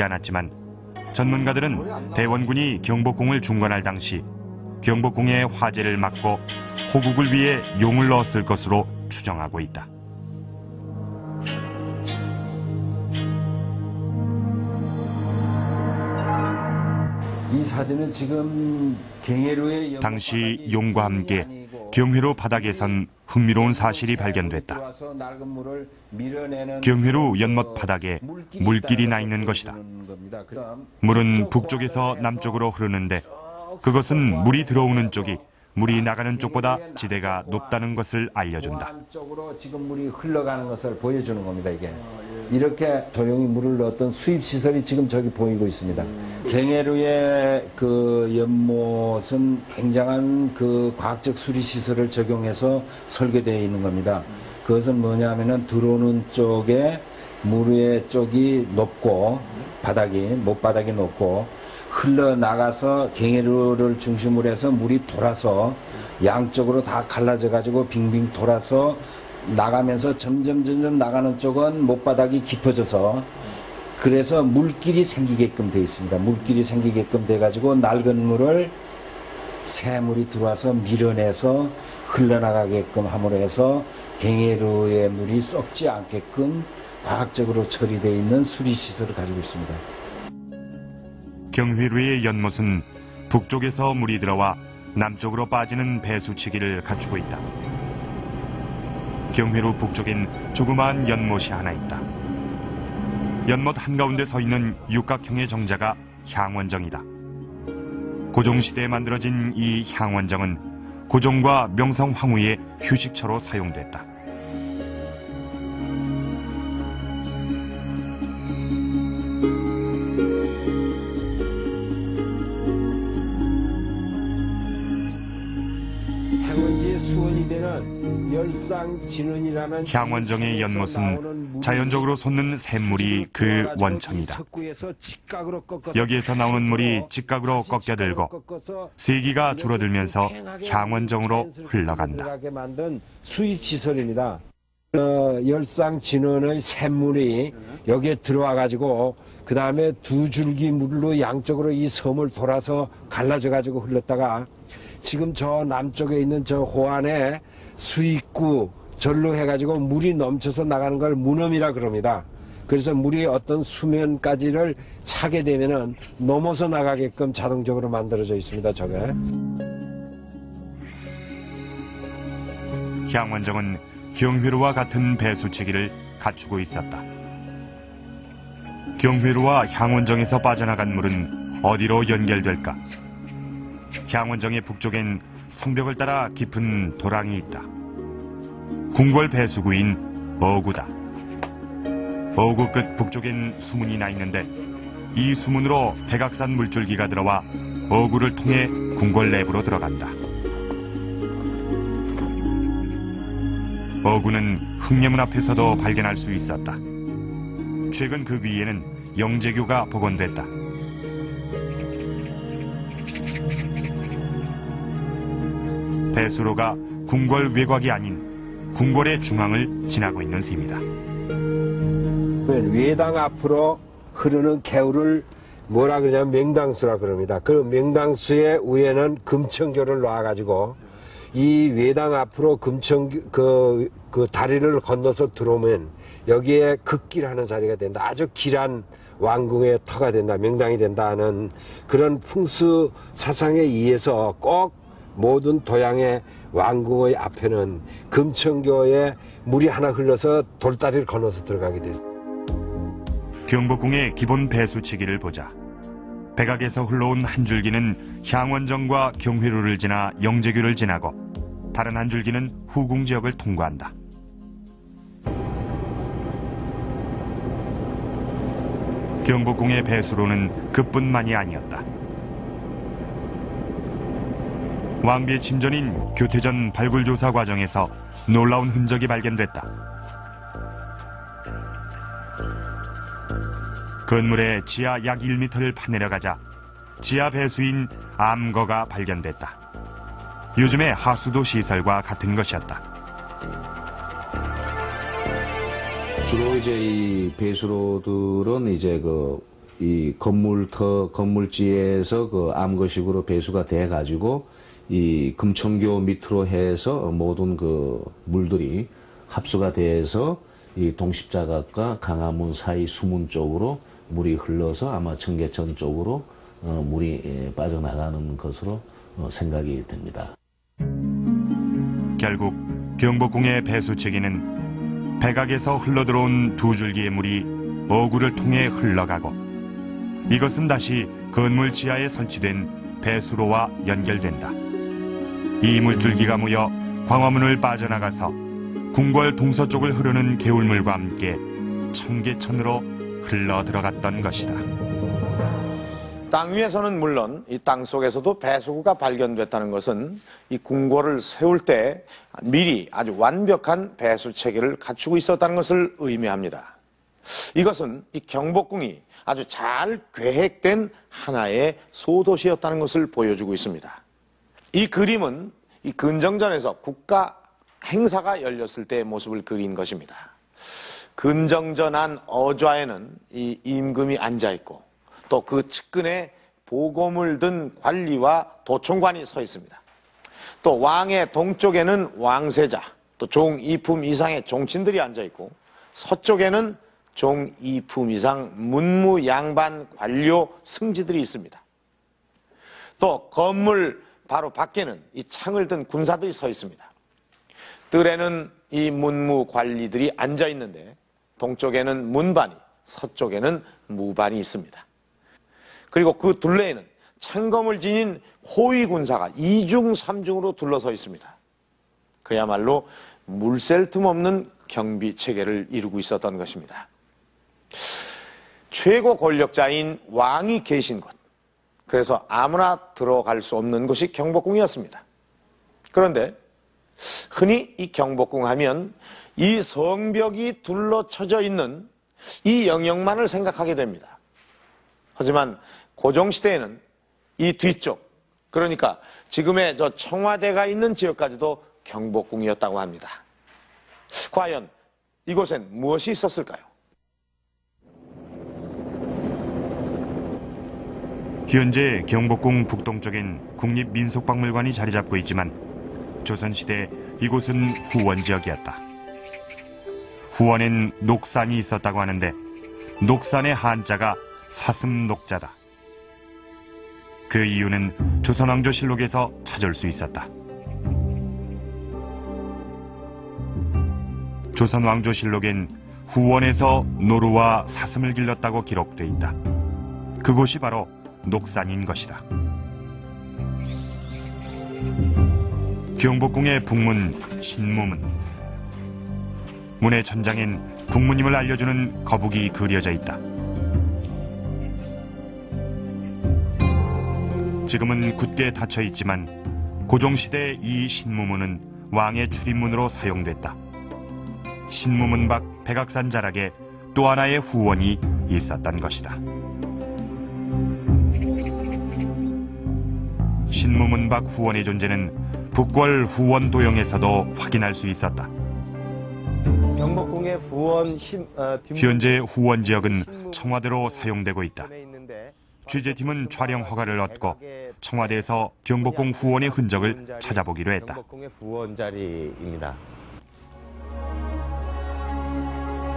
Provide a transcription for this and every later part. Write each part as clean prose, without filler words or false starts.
않았지만 전문가들은 대원군이 경복궁을 중건할 당시 경복궁의 화재를 막고 호국을 위해 용을 넣었을 것으로 추정하고 있다. 이 사진은 지금 경회로의 당시 용과 함께 경회로 바닥에선 흥미로운 사실이 발견됐다. 경회로 연못 바닥에 물길이 나 있는 것이다. 물은 북쪽에서 남쪽으로 흐르는데 그것은 물이 들어오는 쪽이 물이 나가는 쪽보다 지대가 높다는 것을 알려준다. 안쪽으로 지금 물이 흘러가는 것을 보여주는 겁니다. 이게 이렇게 조용히 물을 넣었던 수입 시설이 지금 저기 보이고 있습니다. 경해루의 그 연못은 굉장한 그 과학적 수리 시설을 적용해서 설계되어 있는 겁니다. 그것은 뭐냐면은 들어오는 쪽에 물의 쪽이 높고 못바닥이 높고 흘러나가서 경해루를 중심으로 해서 물이 돌아서 양쪽으로 다 갈라져 가지고 빙빙 돌아서 나가면서 점점 나가는 쪽은 못바닥이 깊어져서 그래서 물길이 생기게끔 되어 있습니다. 물길이 생기게끔 돼 가지고 낡은 물을 새물이 들어와서 밀어내서 흘러나가게끔 함으로 해서 경해루의 물이 썩지 않게끔 과학적으로 처리되어 있는 수리시설을 가지고 있습니다. 경회루의 연못은 북쪽에서 물이 들어와 남쪽으로 빠지는 배수치기를 갖추고 있다. 경회루 북쪽엔 조그마한 연못이 하나 있다. 연못 한가운데 서 있는 육각형의 정자가 향원정이다. 고종시대에 만들어진 이 향원정은 고종과 명성 황후의 휴식처로 사용됐다. 향원정의 연못은 자연적으로 솟는 샘물이 그 원천이다. 여기에서 나오는 물이 직각으로 꺾여들고 세기가 줄어들면서 향원정으로 흘러간다. 수입시설입니다. 열상 진원의 샘물이 여기에 들어와 가지고 그 다음에 두 줄기 물로 양쪽으로 이 섬을 돌아서 갈라져 가지고 흘렀다가 지금 저 남쪽에 있는 저 호안에 수입구 절로 해가지고 물이 넘쳐서 나가는 걸 문엄이라 그럽니다. 그래서 물이 어떤 수면까지를 차게 되면은 넘어서 나가게끔 자동적으로 만들어져 있습니다. 저게. 향원정은 경회루와 같은 배수체계를 갖추고 있었다. 경회루와 향원정에서 빠져나간 물은 어디로 연결될까? 향원정의 북쪽엔 성벽을 따라 깊은 도랑이 있다. 궁궐 배수구인 어구다. 어구 끝 북쪽엔 수문이 나 있는데 이 수문으로 백악산 물줄기가 들어와 어구를 통해 궁궐 내부로 들어간다. 어구는 흑례문 앞에서도 발견할 수 있었다. 최근 그 위에는 영재교가 복원됐다. 배수로가 궁궐 외곽이 아닌 궁궐의 중앙을 지나고 있는 셈이다. 외당 앞으로 흐르는 개울을 뭐라 그러냐면 맹당수라 그럽니다. 그 맹당수의 위에는 금천교를 놔가지고 이 외당 앞으로 그 다리를 건너서 들어오면 여기에 극길하는 자리가 된다. 아주 길한 왕궁의 터가 된다. 명당이 된다는 그런 풍수 사상에 의해서 꼭 모든 도양의 왕궁의 앞에는 금천교에 물이 하나 흘러서 돌다리를 건너서 들어가게 됐습니다. 경복궁의 기본 배수치기를 보자. 백악에서 흘러온 한 줄기는 향원정과 경회루를 지나 영재교를 지나고 다른 한 줄기는 후궁 지역을 통과한다. 경복궁의 배수로는 그뿐만이 아니었다. 왕비의 침전인 교태전 발굴조사 과정에서 놀라운 흔적이 발견됐다. 건물의 지하 약 1m를 파내려가자 지하 배수인 암거가 발견됐다. 요즘의 하수도 시설과 같은 것이었다. 주로 이제 이 배수로들은 이제 이 건물지에서 그 암거식으로 배수가 돼 가지고 이 금천교 밑으로 해서 모든 그 물들이 합수가 돼서 이 동십자각과 강화문 사이 수문 쪽으로 물이 흘러서 아마 청계천 쪽으로 물이 빠져나가는 것으로 생각이 됩니다. 결국 경복궁의 배수체계는 백악에서 흘러들어온 두 줄기의 물이 어구를 통해 흘러가고 이것은 다시 건물 지하에 설치된 배수로와 연결된다. 이 물줄기가 모여 광화문을 빠져나가서 궁궐 동서쪽을 흐르는 개울물과 함께 청계천으로 흘러 들어갔던 것이다. 땅 위에서는 물론 이 땅 속에서도 배수구가 발견됐다는 것은 이 궁궐을 세울 때 미리 아주 완벽한 배수 체계를 갖추고 있었다는 것을 의미합니다. 이것은 이 경복궁이 아주 잘 계획된 하나의 소도시였다는 것을 보여주고 있습니다. 이 그림은 이 근정전에서 국가 행사가 열렸을 때의 모습을 그린 것입니다. 근정전 안 어좌에는 이 임금이 앉아있고 또 그 측근에 보검을 든 관리와 도청관이 서 있습니다. 또 왕의 동쪽에는 왕세자, 또 종 2품 이상의 종친들이 앉아있고 서쪽에는 종 2품 이상 문무 양반 관료 승지들이 있습니다. 또 건물 바로 밖에는 이 창을 든 군사들이 서 있습니다. 뜰에는 이 문무 관리들이 앉아 있는데 동쪽에는 문반이, 서쪽에는 무반이 있습니다. 그리고 그 둘레에는 창검을 지닌 호위 군사가 2중 3중으로 둘러서 있습니다. 그야말로 물샐 틈 없는 경비 체계를 이루고 있었던 것입니다. 최고 권력자인 왕이 계신 곳, 그래서 아무나 들어갈 수 없는 곳이 경복궁이었습니다. 그런데 흔히 이 경복궁 하면 이 성벽이 둘러쳐져 있는 이 영역만을 생각하게 됩니다. 하지만 고종시대에는 이 뒤쪽, 그러니까 지금의 저 청와대가 있는 지역까지도 경복궁이었다고 합니다. 과연 이곳엔 무엇이 있었을까요? 현재 경복궁 북동쪽엔 국립민속박물관이 자리 잡고 있지만 조선시대 이곳은 후원지역이었다. 후원엔 녹산이 있었다고 하는데 녹산의 한자가 사슴녹자다. 그 이유는 조선왕조실록에서 찾을 수 있었다. 조선왕조실록엔 후원에서 노루와 사슴을 길렀다고 기록돼 있다. 그곳이 바로 녹산인 것이다. 경복궁의 북문 신무문. 문의 천장엔 북문임을 알려주는 거북이 그려져 있다. 지금은 굳게 닫혀 있지만 고종시대 이 신무문은 왕의 출입문으로 사용됐다. 신무문 밖 백악산 자락에 또 하나의 후원이 있었던 것이다. 신무문 밖 후원의 존재는 북궐 후원 도형에서도 확인할 수 있었다. 경복궁의 후원 현재 후원 지역은 청와대로 사용되고 있다. 취재팀은 촬영 허가를 얻고 청와대에서 경복궁 후원의 흔적을 찾아보기로 했다. 경복궁의 후원 자리입니다.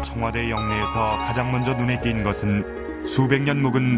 청와대 영내에서 가장 먼저 눈에 띈 것은 수백 년 묵은